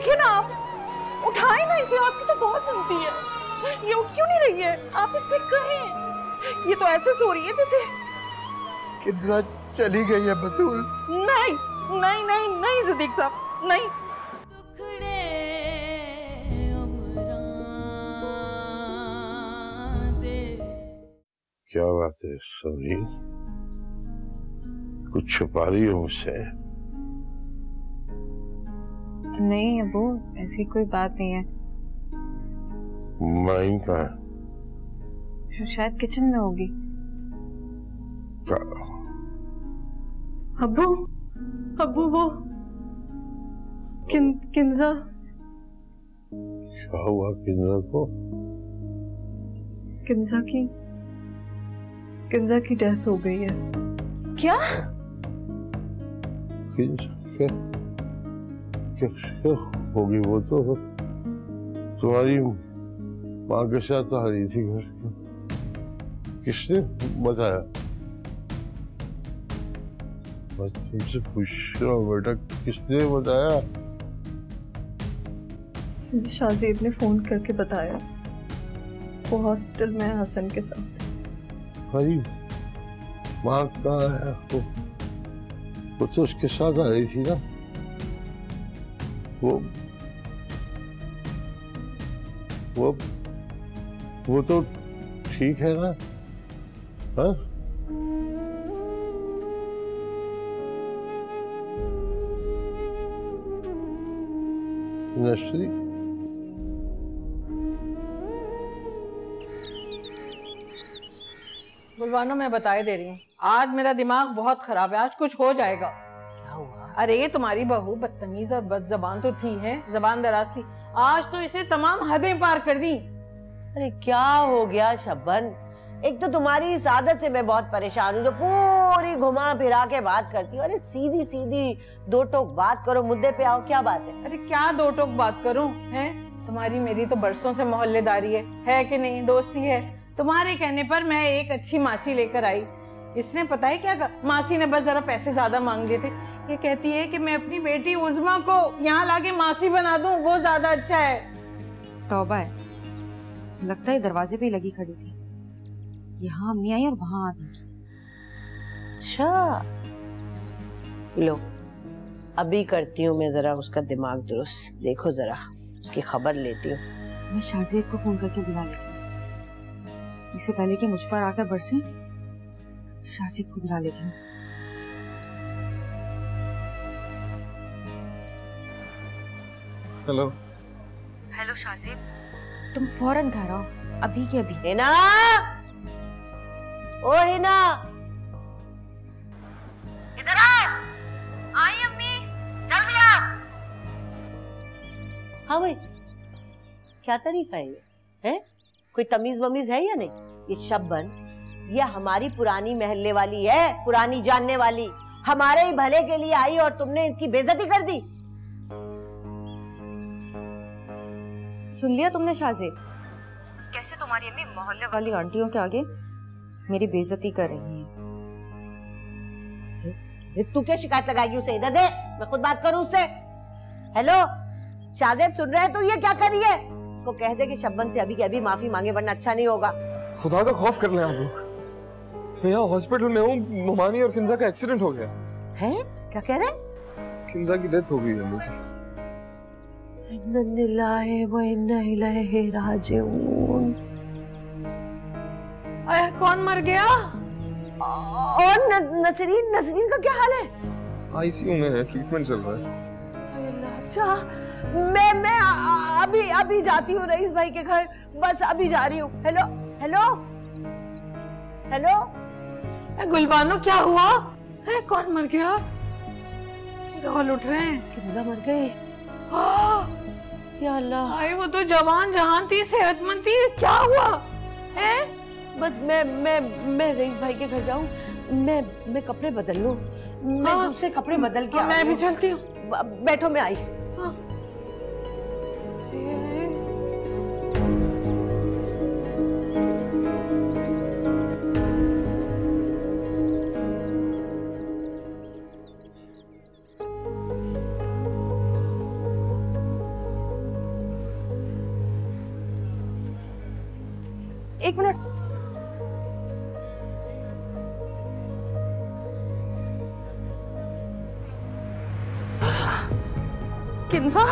देखिए ना आप, उठाए ना इसे, आपकी तो बहुत जल्दी है। ये उठ क्यों नहीं रही है? आप इससे कहें। ये तो ऐसे सो रही है जैसे कितना चली गई है बतूल। नहीं नहीं नहीं नहीं सिद्दीक साहब, नहीं। क्या बात है सोनी, कुछ छुपा रही हो मुझसे? नहीं अबू, ऐसी कोई बात नहीं है। माइन कहाँ है? शायद किचन में होगी। अब्बू, अब्बू वो किंजा। क्या हुआ किंजा को? किंजा की डेथ हो गई है। क्या? क्या होगी? वो तो तुम्हारी माँ के साथ आ रही थी घर। किसने बताया? मैं तुमसे पूछ रहा हूँ बेटा, किसने बताया? मुझे शाहजेब ने फोन करके बताया। वो हॉस्पिटल में हसन के साथ। भाई माँ कहाँ है? वो तो उसके साथ आ रही थी ना। वो तो ठीक है ना? हाँ? नर्सरी गुलबानो, मैं बताए दे रही हूँ, आज मेरा दिमाग बहुत खराब है। आज कुछ हो जाएगा। क्या हुआ? अरे ये तुम्हारी बहू बदतमीज और बदजबान तो थी है, जबान दराज थी। आज तो इसने तमाम हदें पार कर दी। अरे क्या हो गया शब्बन? एक तो तुम्हारी इस आदत से मैं बहुत परेशान हूँ, जो पूरी घुमा फिरा के बात करती हो। अरे सीधी सीधी दो टोक बात करो, मुद्दे पे आओ। क्या बात है? अरे क्या दो टोक बात करूं? है तुम्हारी मेरी तो बरसों से मोहल्लेदारी है कि नहीं? दोस्ती है। तुम्हारे कहने पर मैं एक अच्छी मासी लेकर आई। इसने पता है क्या कर? मासी ने बस जरा पैसे ज्यादा मांग दिए थे। ये कहती है कि मैं अपनी बेटी उज़मा को यहाँ लाके मासी बना दूं, वो ज्यादा अच्छा है। तौबा है, लगता है दरवाजे पे ही लगी खड़ी थी। यहाँ अम्मी आई और वहां आ गई। अच्छा लो, अभी करती हूँ मैं जरा उसका दिमाग दुरुस्त। देखो जरा उसकी खबर लेती हूँ। मैं शाहजेब को फोन करके बुला लेती हूँ। इससे पहले कि मुझ पर आकर बरसे, शाहजेब को बुला लेती हूँ। हेलो हेलो शाहजेब, तुम फौरन घर आओ, अभी के अभी। हिना, ओ हिना, इधर आ। आई अम्मी। जल्दी आ। हाँ भाई, क्या तरीका है ये? है कोई तमीज वमीज है या नहीं? ये शब्बन, ये हमारी पुरानी महल्ले वाली है, पुरानी जानने वाली। हमारे ही भले के लिए आई और तुमने इसकी बेइज्जती कर दी। सुन लिया तुमने शाहजेब? कैसे तुम्हारी अम्मी मोहल्ले वाली आंटियों के आगे मेरी बेइज्जती कर रही है। तू क्या शिकायत लगाएगी उसे? इधर दे, मैं खुद बात करूं उससे। हेलो शाहजेब, सुन रहे हैं? तू ये क्या कर रही है? उसको कह दे कि शब्बन से अभी के अभी माफी मांगे, वरना अच्छा नहीं होगा। खुदा का खौफ कर ले आप लोग। मैं यहाँ हॉस्पिटल में हूँ। नुमानी और किंजा का एक्सीडेंट हो गया है। क्या कह रहे? किंजा की डेथ हो गई है मुझे। कौन मर गया? और नसरीन का क्या हाल है? आईसीयू में है, ट्रीटमेंट चल रहा है। अच्छा, मैं अभी जाती हूँ रईस भाई के घर, बस अभी जा रही हूँ। हेलो हेलो हेलो गुलबानो, क्या हुआ है? कौन मर गया? रोल उठ रहे हैं। किंजा मर गए। या अल्लाह। भाई वो तो जवान जहान थी, सेहतमंद थी। क्या हुआ है? बस मैं रईस भाई के घर जाऊं, मैं कपड़े बदल लूं। मैं दूसरे कपड़े बदल के मैं भी चलती हूँ। बैठो, मैं आई। एक मिनट। किंजा,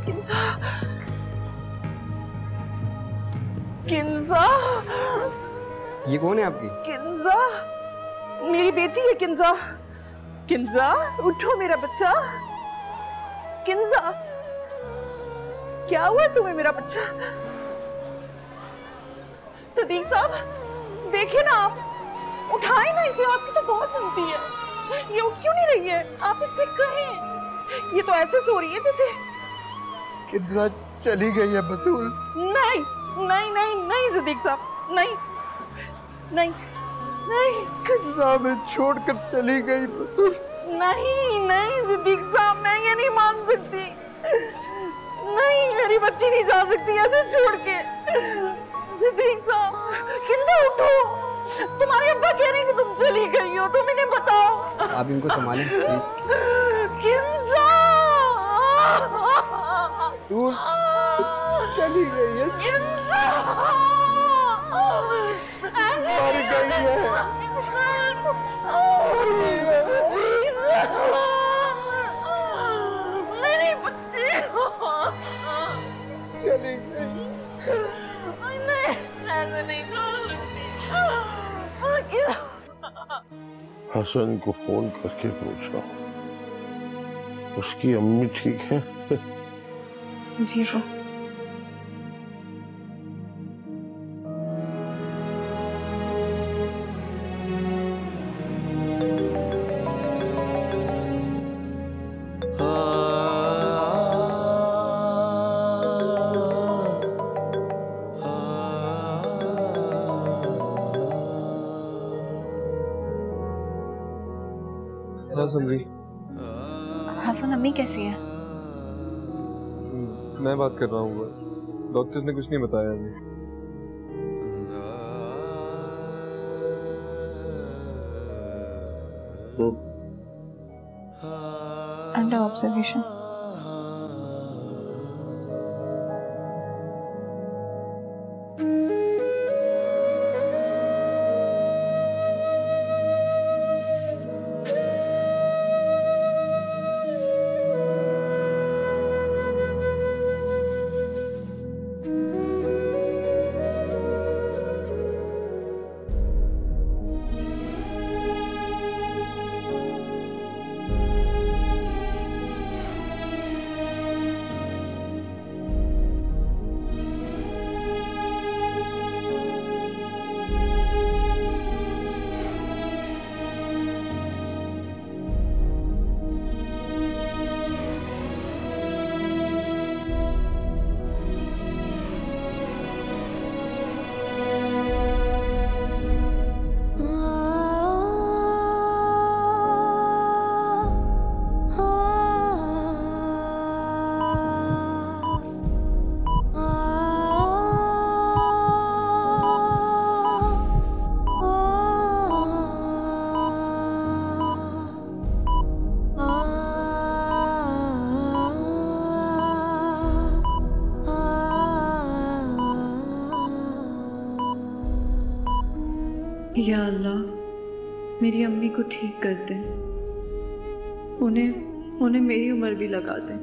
किंजा, किंजा, ये कौन है आपकी? किंजा, मेरी बेटी है किंजा। किंजा, उठो मेरा बच्चा। किंजा, क्या हुआ तुम्हें मेरा बच्चा? सदीक साहब, देखे ना आप, उठाए ना इसे, आपकी तो बहुत सुनती है। ये उठ क्यों नहीं रही है? आप इससे कहें, ये तो ऐसे सो रही है जैसे। किंजा चली गई है बतूल। नहीं नहीं नहीं नहीं सदीक साहब, नहीं नहीं नहीं। किंजा में छोड़कर चली गई बतूल। नहीं नहीं सिद्दीक साहब, मैं ये नहीं मान सकती। नहीं, मेरी बच्ची नहीं जा सकती ऐसे छोड़ के। सिद्दीक साहब, किंजा उठो, तुम्हारे अब्बा कह रहे हैं कि तुम चली गई हो, तुम इन्हें बताओ। आप इनको संभालें प्लीज। किंजा बतूल चली गई है। किंजा मर गई है। मेरी बच्ची चली गई। नहीं, ऐसे नहीं कर सकती। हसन को फोन करके पूछा, उसकी अम्मी ठीक है? जी वो हाँ समरी, हसन अम्मी कैसी है? मैं बात कर रहा हूँ। डॉक्टर्स ने कुछ नहीं बताया अभी। Under observation. या अल्लाह, मेरी अम्मी को ठीक कर दे, उन्हें मेरी उम्र भी लगा दे।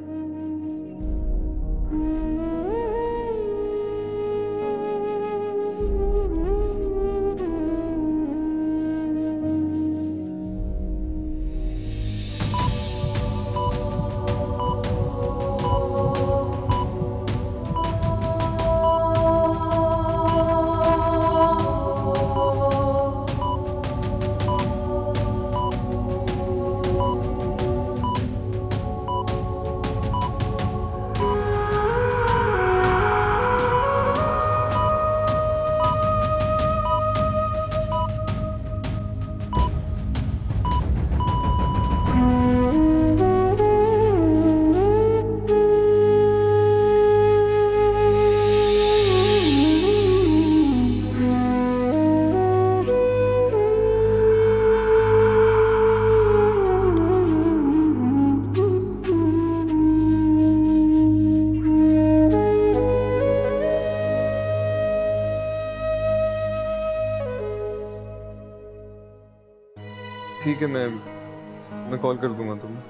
ठीक है, मैं कॉल कर दूंगा तुम्हें।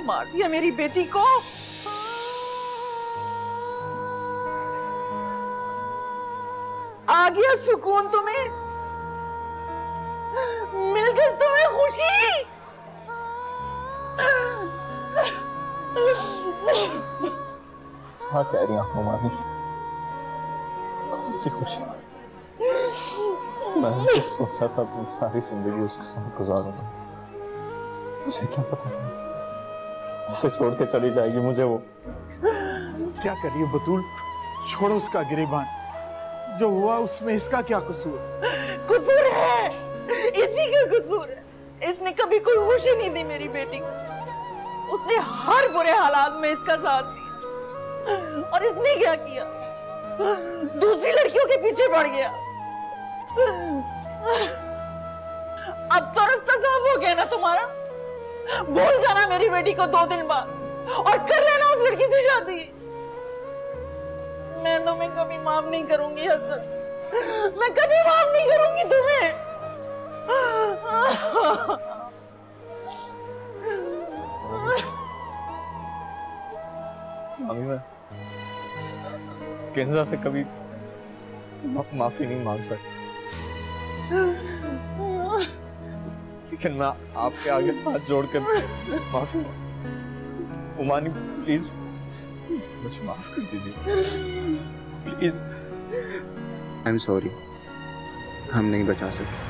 मार दिया मेरी बेटी को। आ गया सुकून तुम्हें, मिल गई तुम्हें खुशी। हाँ कह रही हूँ मामी, कौन सी खुशी। मैंने तो सोचा था अपनी सारी जिंदगी उसके साथ गुजारूंगा, मुझे क्या पता था उसे छोड़ के चली जाएगी मुझे वो। क्या कर रही है बतूल, छोड़ो उसका गिरेबान, जो हुआ उसमें इसका क्या कसूर। कसूर है, इसी का कसूर है। इसने कभी कोई खुशी नहीं दी मेरी बेटी को, उसने हर बुरे हालात में इसका साथ दिया। और इसने क्या किया, दूसरी लड़कियों के पीछे बढ़ गया। अब तो रास्ता साफ हो गया ना तुम्हारा, भूल जाना मेरी बेटी को 2 दिन बाद और कर लेना उस लड़की से शादी। मैं तुम्हें कभी माफ नहीं करूंगी हसन, मैं कभी माफ नहीं करूंगी तुम्हें। मामी मैं किंजा से कभी माफी नहीं मांग सकता, लेकिन मैं आपके आगे हाथ जोड़कर माफी उमानी प्लीज मुझे माफ कर दीजिए प्लीज। आई एम सॉरी, हम नहीं बचा सके।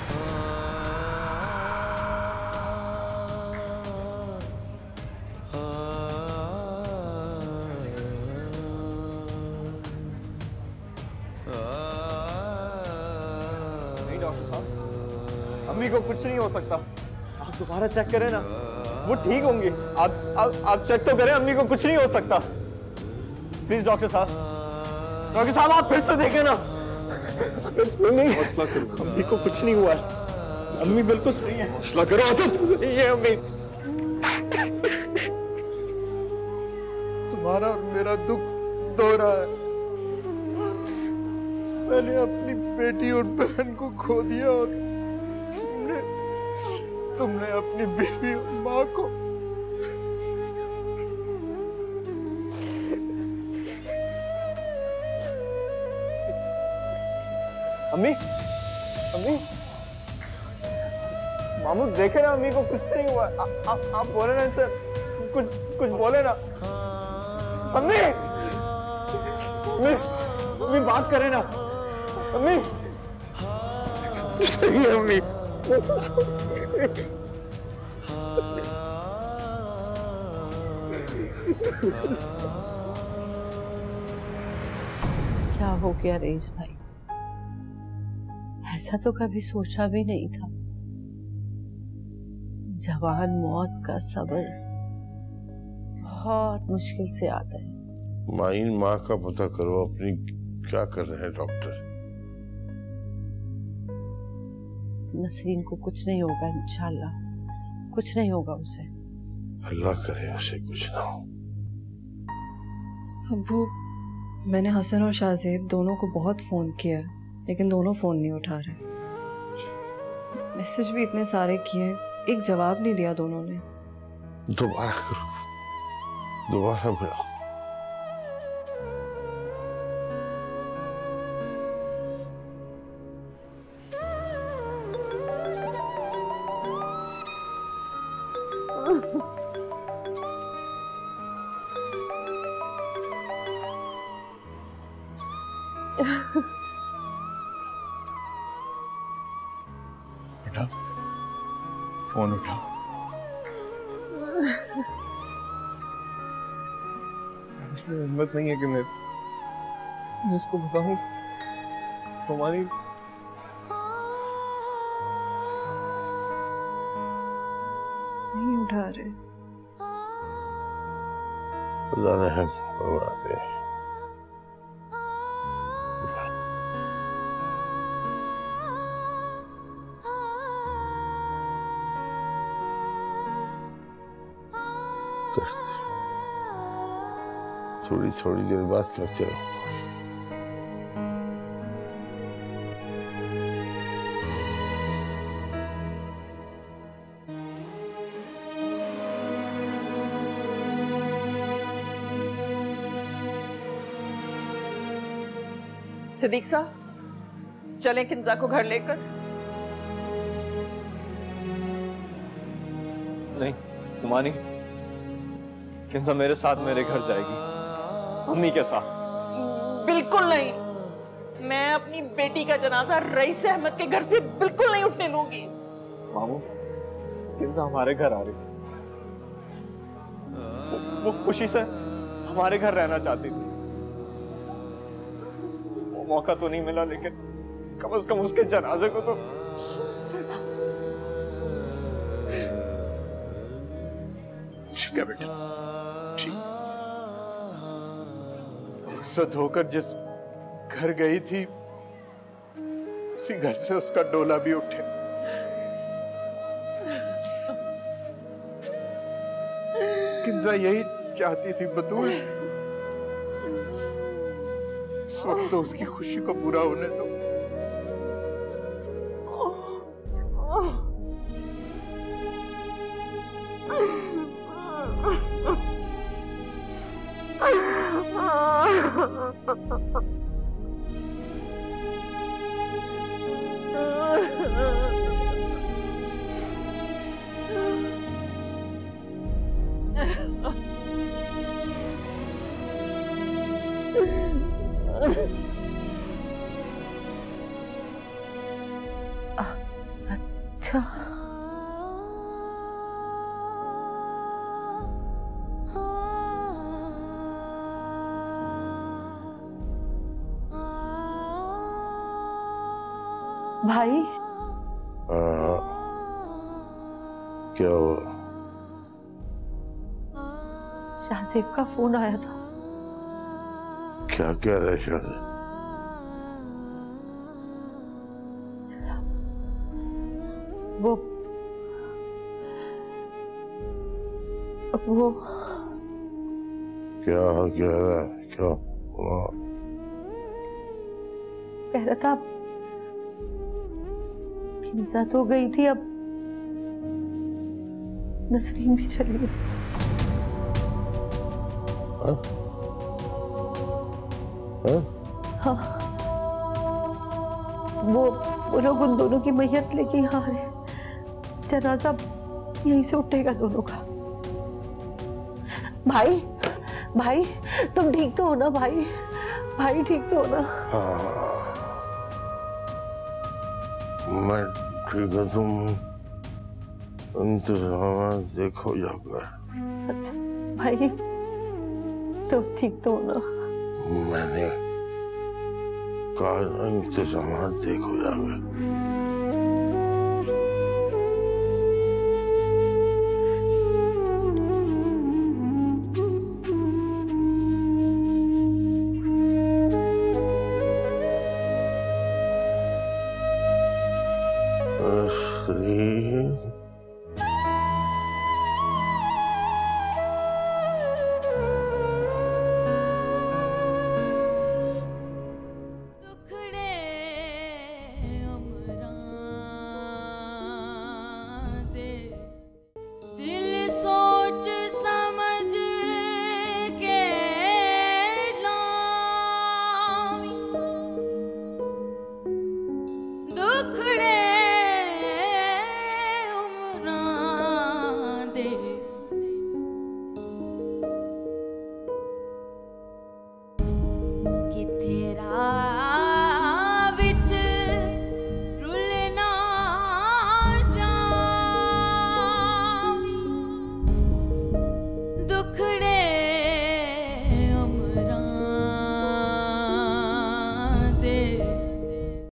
नहीं डॉक्टर साहब, अम्मी को कुछ नहीं हो सकता, आप दोबारा चेक करें ना, वो ठीक होंगी। आप चेक तो करें, अम्मी को कुछ नहीं हो सकता। प्लीज डॉक्टर साहब आप फिर से देखें ना। नहीं, अम्मी को कुछ नहीं हुआ है, अम्मी बिल्कुल सही है। हौसला करो, सही है अम्मी। तुम्हारा और मेरा दुख दोहरा है। मैंने अपनी बेटी और बहन को खो दिया और तुमने अपनी बीवी और माँ को। अम्मी मामू देखे ना, अम्मी को कुछ नहीं हुआ। आप बोले ना सर, कुछ बोले ना। अम्मी बात करें ना अम्मी। सही है अम्मी। क्या हो गया रईस भाई, ऐसा तो कभी सोचा भी नहीं था। जवान मौत का सब्र बहुत मुश्किल से आता है। माइन माँ का पता करो अपनी, क्या कर रहे हैं डॉक्टर? नसरीन को कुछ नहीं होगा इंशाल्लाह, कुछ नहीं होगा उसे। अल्लाह करे उसे कुछ ना हो। अब्बू, मैंने हसन और शाहजेब दोनों को बहुत फ़ोन किया, लेकिन दोनों फ़ोन नहीं उठा रहे। मैसेज भी इतने सारे किए, एक जवाब नहीं दिया दोनों ने। दोबारा करो, दोबारा मिलाओ। बेटा फोन उठा। मुझमें हिम्मत नहीं है कि मैं इसको बताऊं। हमारी नहीं उठा रहे। खुदा रहम फरमाए। थोड़ी थोड़ी देर बात करते रहो। सिद्दीक साहब, चलें किंजा को घर लेकर। नहीं कुमानी, किंजा मेरे साथ मेरे घर जाएगी, अम्मी के साथ। बिल्कुल नहीं, मैं अपनी बेटी का जनाजा रईस अहमद के घर से बिल्कुल नहीं उठने दूंगी। मामू, किंजा हमारे घर आ रही, वो खुशी से हमारे घर रहना चाहती थी। वो मौका तो नहीं मिला, लेकिन कम से कम उसके जनाजे को तो। ठीक है बेटा, ठीक। मकसद होकर जिस घर गई थी उसी घर से उसका डोला भी उठे। किंजा यही चाहती थी बतूल, इस वक्त तो उसकी खुशी को पूरा होने दो। अच्छा, भाई क्या हुआ? शाहजेब का फोन आया था। क्या कह रहे शाहजेब? वो क्या कह रहा है? क्या हुआ? कह रहा था किंजा तो गई थी, अब नसरीन भी चली गई। हाँ? हाँ, वो लोग उन दोनों की मैयत लेके यहाँ आ रहे। जनाजा यहीं से उठेगा दोनों का। भाई, भाई तुम ठीक तो हो ना? भाई, भाई ठीक तो हो ना? हाँ, मैं ठीक हूँ। तुम इंतजाम देखो जाकर। अच्छा भाई, तुम ठीक तो हो ना? मैंने कहा इंतजाम देखो जाकर।